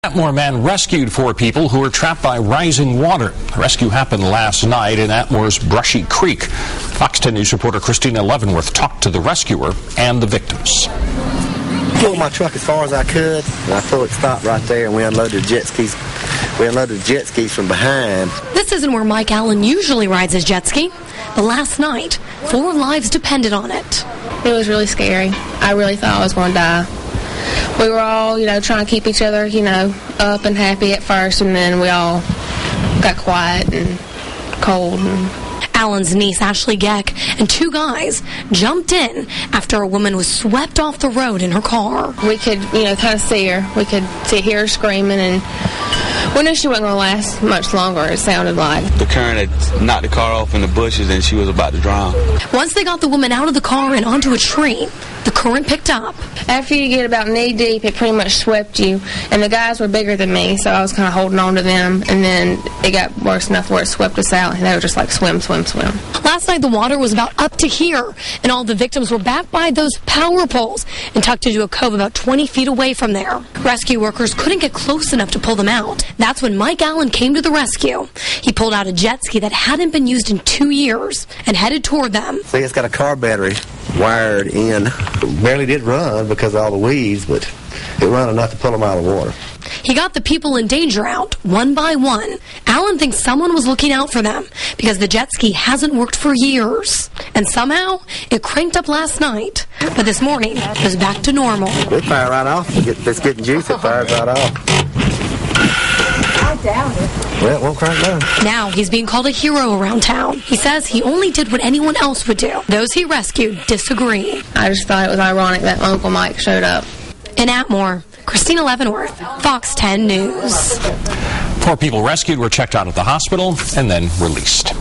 Atmore man rescued 4 people who were trapped by rising water. The rescue happened last night in Atmore's Brushy Creek. Fox 10 News reporter Christina Leavenworth talked to the rescuer and the victims. I pulled my truck as far as I could, and I pulled it stopped right there, and we unloaded jet skis. We unloaded jet skis from behind. This isn't where Mike Allen usually rides his jet ski, but last night, 4 lives depended on it. It was really scary. I really thought I was going to die. We were all, trying to keep each other, up and happy at first, and then we all got quiet and cold. Allen's niece, Ashley Geck, and 2 guys jumped in after a woman was swept off the road in her car. We could, kind of see her. We could hear her screaming, and we knew she wasn't going to last much longer, it sounded like. The current had knocked the car off in the bushes, and she was about to drown. Once they got the woman out of the car and onto a tree, the current picked up. After you get about knee deep, it pretty much swept you, and the guys were bigger than me, so I was kind of holding on to them, and then it got worse enough where it swept us out, and they were just like swim, swim, swim. Last night, the water was about up to here, and all the victims were back by those power poles and tucked into a cove about 20 feet away from there. Rescue workers couldn't get close enough to pull them out. That's when Mike Allen came to the rescue. He pulled out a jet ski that hadn't been used in 2 years and headed toward them. See, it's got a car battery wired in. It barely did run because of all the weeds, but it ran enough to pull them out of the water. He got the people in danger out, one by one. Allen thinks someone was looking out for them because the jet ski hasn't worked for years. And somehow, it cranked up last night. But this morning, it was back to normal. It fired right off. If it's getting juice, it fires right off. I doubt it. Well, it won't crank down. Now he's being called a hero around town. He says he only did what anyone else would do. Those he rescued disagree. I just thought it was ironic that Uncle Mike showed up. In Atmore, Christina Leavenworth, Fox 10 News. 4 people rescued were checked out at the hospital and then released.